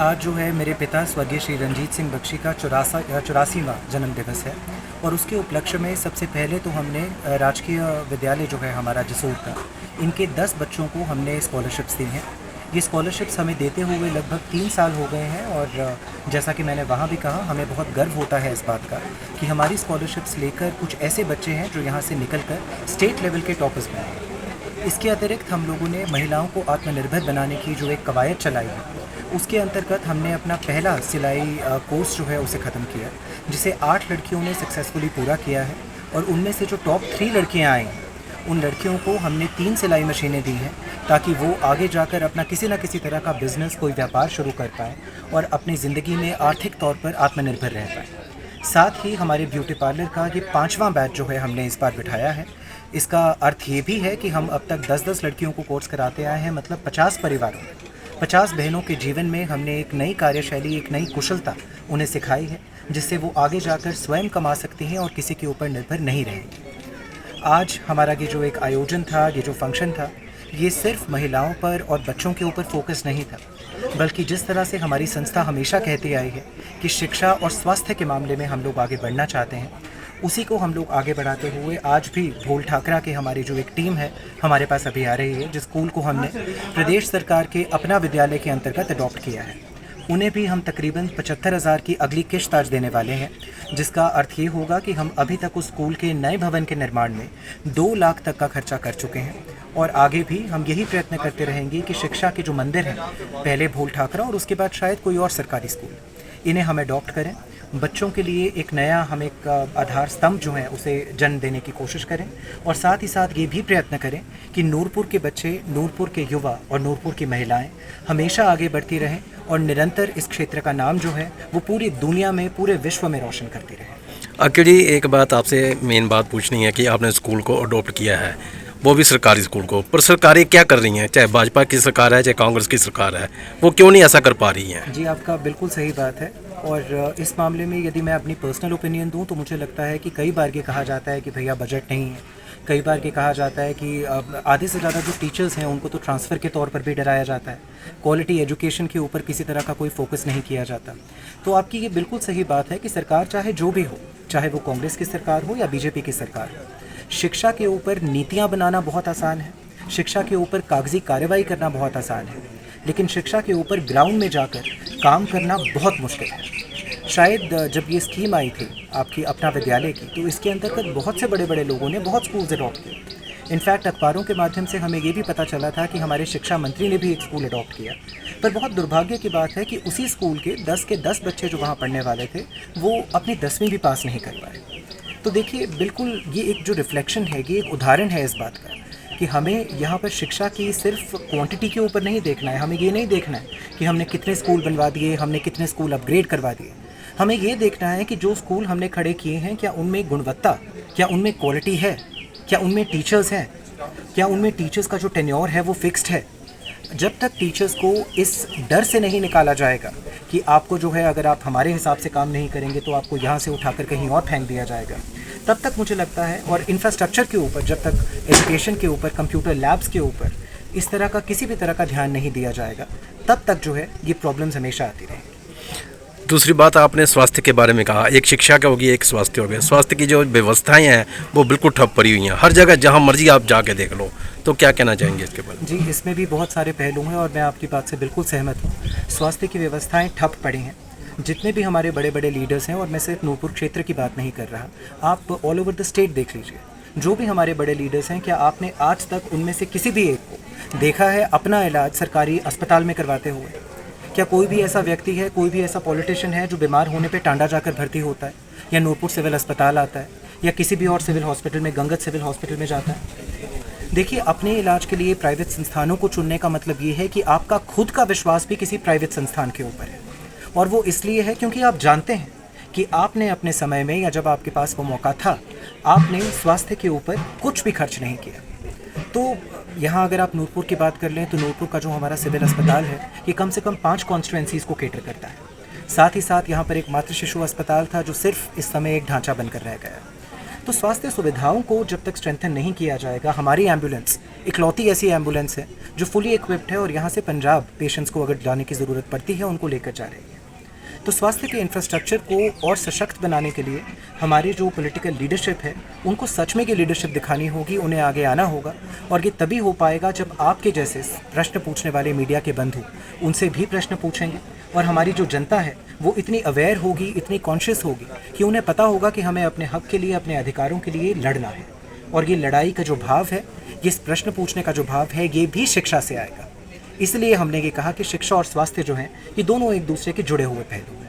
आज जो है मेरे पिता स्वर्गीय श्री रंजीत सिंह बख्शी का 84वां जन्म दिवस है और उसके उपलक्ष्य में सबसे पहले तो हमने राजकीय विद्यालय जो है हमारा जसूर का, इनके 10 बच्चों को हमने स्कॉलरशिप्स दी हैं। ये स्कॉलरशिप्स हमें देते हुए लगभग 3 साल हो गए हैं और जैसा कि मैंने वहाँ भी कहा, हमें बहुत गर्व होता है इस बात का कि हमारी स्कॉलरशिप्स लेकर कुछ ऐसे बच्चे हैं जो यहाँ से निकल कर स्टेट लेवल के टॉपर्स बने हैं। इसके अतिरिक्त हम लोगों ने महिलाओं को आत्मनिर्भर बनाने की जो एक कवायद चलाई है, उसके अंतर्गत हमने अपना पहला सिलाई कोर्स जो है उसे ख़त्म किया, जिसे 8 लड़कियों ने सक्सेसफुली पूरा किया है। और उनमें से जो टॉप 3 लड़कियां आई हैं, उन लड़कियों को हमने 3 सिलाई मशीनें दी हैं ताकि वो आगे जाकर अपना किसी न किसी तरह का बिज़नेस, कोई व्यापार शुरू कर पाएँ और अपनी ज़िंदगी में आर्थिक तौर पर आत्मनिर्भर रह पाएँ। साथ ही हमारे ब्यूटी पार्लर का ये 5वां बैच जो है हमने इस बार बिठाया है। इसका अर्थ ये भी है कि हम अब तक 10-10 लड़कियों को कोर्स कराते आए हैं, मतलब 50 परिवारों में, 50 बहनों के जीवन में हमने एक नई कार्यशैली, एक नई कुशलता उन्हें सिखाई है, जिससे वो आगे जाकर स्वयं कमा सकती हैं और किसी के ऊपर निर्भर नहीं रहेंगी। आज हमारा ये जो एक आयोजन था, ये जो फंक्शन था, ये सिर्फ महिलाओं पर और बच्चों के ऊपर फोकस नहीं था, बल्कि जिस तरह से हमारी संस्था हमेशा कहती आई है कि शिक्षा और स्वास्थ्य के मामले में हम लोग आगे बढ़ना चाहते हैं, उसी को हम लोग आगे बढ़ाते हुए आज भी भोल ठाकरा के हमारी जो एक टीम है हमारे पास अभी आ रही है, जिस स्कूल को हमने प्रदेश सरकार के अपना विद्यालय के अंतर्गत अडॉप्ट किया है, उन्हें भी हम तकरीबन 75,000 की अगली किश्त आज देने वाले हैं, जिसका अर्थ ये होगा कि हम अभी तक उस स्कूल के नए भवन के निर्माण में 2 लाख तक का खर्चा कर चुके हैं। और आगे भी हम यही प्रयत्न करते रहेंगे कि शिक्षा के जो मंदिर हैं, पहले भोल ठाकरा और उसके बाद शायद कोई और सरकारी स्कूल, इन्हें हम अडॉप्ट करें, बच्चों के लिए एक नया हम एक आधार स्तंभ जो है उसे जन्म देने की कोशिश करें और साथ ही साथ ये भी प्रयत्न करें कि नूरपुर के बच्चे, नूरपुर के युवा और नूरपुर की महिलाएं हमेशा आगे बढ़ती रहें और निरंतर इस क्षेत्र का नाम जो है वो पूरी दुनिया में, पूरे विश्व में रोशन करती रहे। अखिल जी, एक बात आपसे मेन बात पूछनी है कि आपने स्कूल को अडॉप्ट किया है, वो भी सरकारी स्कूल को, पर सरकारें क्या कर रही हैं, चाहे भाजपा की सरकार है चाहे कांग्रेस की सरकार है, वो क्यों नहीं ऐसा कर पा रही हैं? जी, आपका बिल्कुल सही बात है। और इस मामले में यदि मैं अपनी पर्सनल ओपिनियन दूं तो मुझे लगता है कि कई बार ये कहा जाता है कि भैया बजट नहीं है, कई बार ये कहा जाता है कि आधे से ज़्यादा जो टीचर्स हैं उनको तो ट्रांसफ़र के तौर पर भी डराया जाता है, क्वालिटी एजुकेशन के ऊपर किसी तरह का कोई फोकस नहीं किया जाता। तो आपकी ये बिल्कुल सही बात है कि सरकार चाहे जो भी हो, चाहे वो कांग्रेस की सरकार हो या बीजेपी की सरकार हो, शिक्षा के ऊपर नीतियाँ बनाना बहुत आसान है, शिक्षा के ऊपर कागजी कार्रवाई करना बहुत आसान है, लेकिन शिक्षा के ऊपर ग्राउंड में जाकर काम करना बहुत मुश्किल है। शायद जब ये स्कीम आई थी आपकी अपना विद्यालय की, तो इसके अंतर्गत बहुत से बड़े बड़े लोगों ने बहुत स्कूल्स अडॉप्ट किए। इनफैक्ट अखबारों के माध्यम से हमें ये भी पता चला था कि हमारे शिक्षा मंत्री ने भी एक स्कूल अडॉप्ट किया। पर बहुत दुर्भाग्य की बात है कि उसी स्कूल के 10 बच्चे जो वहाँ पढ़ने वाले थे, वो अपनी 10वीं भी पास नहीं कर पाए। तो देखिए, बिल्कुल ये एक जो रिफ्लेक्शन है, ये एक उदाहरण है इस बात का कि हमें यहाँ पर शिक्षा की सिर्फ क्वांटिटी के ऊपर नहीं देखना है। हमें ये नहीं देखना है कि हमने कितने स्कूल बनवा दिए, हमने कितने स्कूल अपग्रेड करवा दिए। हमें ये देखना है कि जो स्कूल हमने खड़े किए हैं, क्या उनमें गुणवत्ता, क्या उनमें क्वालिटी है, क्या उनमें टीचर्स हैं, क्या उनमें टीचर्स का जो टेन्योर है वो फिक्स्ड है। जब तक टीचर्स को इस डर से नहीं निकाला जाएगा कि आपको जो है, अगर आप हमारे हिसाब से काम नहीं करेंगे तो आपको यहाँ से उठाकर कहीं और फेंक दिया जाएगा, तब तक मुझे लगता है, और इंफ्रास्ट्रक्चर के ऊपर, जब तक एजुकेशन के ऊपर, कंप्यूटर लैब्स के ऊपर इस तरह का किसी भी तरह का ध्यान नहीं दिया जाएगा, तब तक जो है ये प्रॉब्लम्स हमेशा आती रहेंगी। दूसरी बात, आपने स्वास्थ्य के बारे में कहा, एक शिक्षा का होगी, एक स्वास्थ्य हो गया। स्वास्थ्य की जो व्यवस्थाएं हैं वो बिल्कुल ठप पड़ी हुई हैं, हर जगह जहां मर्जी आप जाके देख लो। तो क्या कहना चाहेंगे इसके बारे में? जी, इसमें भी बहुत सारे पहलू हैं और मैं आपकी बात से बिल्कुल सहमत हूँ। स्वास्थ्य की व्यवस्थाएं ठप पड़ी हैं। जितने भी हमारे बड़े बड़े लीडर्स हैं, और मैं सिर्फ नूरपुर क्षेत्र की बात नहीं कर रहा, आप ऑल ओवर द स्टेट देख लीजिए, जो भी हमारे बड़े लीडर्स हैं, क्या आपने आज तक उनमें से किसी भी एक को देखा है अपना इलाज सरकारी अस्पताल में करवाते हुए? क्या कोई भी ऐसा व्यक्ति है, कोई भी ऐसा पॉलिटिशियन है जो बीमार होने पे टांडा जाकर भर्ती होता है, या नूरपुर सिविल अस्पताल आता है, या किसी भी और सिविल हॉस्पिटल में, गंगत सिविल हॉस्पिटल में जाता है? देखिए, अपने इलाज के लिए प्राइवेट संस्थानों को चुनने का मतलब ये है कि आपका खुद का विश्वास भी किसी प्राइवेट संस्थान के ऊपर है, और वो इसलिए है क्योंकि आप जानते हैं कि आपने अपने समय में, या जब आपके पास वो मौका था, आपने स्वास्थ्य के ऊपर कुछ भी खर्च नहीं किया। तो यहाँ अगर आप नूरपुर की बात कर लें तो नूरपुर का जो हमारा सिविल अस्पताल है, ये कम से कम 5 कॉन्स्टिट्यूएंसीज़ को कैटर करता है। साथ ही साथ यहाँ पर एक मातृ शिशु अस्पताल था जो सिर्फ इस समय एक ढांचा बनकर रह गया। तो स्वास्थ्य सुविधाओं को जब तक स्ट्रेंथन नहीं किया जाएगा, हमारी एम्बुलेंस इकलौती ऐसी एम्बुलेंस है जो फुली इक्विप्ड है और यहाँ से पंजाब पेशेंट्स को अगर जाने की ज़रूरत पड़ती है उनको लेकर जा रही है। तो स्वास्थ्य के इंफ्रास्ट्रक्चर को और सशक्त बनाने के लिए हमारी जो पॉलिटिकल लीडरशिप है उनको सच में की लीडरशिप दिखानी होगी, उन्हें आगे आना होगा। और ये तभी हो पाएगा जब आपके जैसे प्रश्न पूछने वाले मीडिया के बंधु उनसे भी प्रश्न पूछेंगे और हमारी जो जनता है वो इतनी अवेयर होगी, इतनी कॉन्शियस होगी कि उन्हें पता होगा कि हमें अपने हक के लिए, अपने अधिकारों के लिए लड़ना है। और ये लड़ाई का जो भाव है, ये प्रश्न पूछने का जो भाव है, ये भी शिक्षा से आएगा। इसलिए हमने ये कहा कि शिक्षा और स्वास्थ्य जो हैं ये दोनों एक दूसरे के जुड़े हुए पहलू हैं।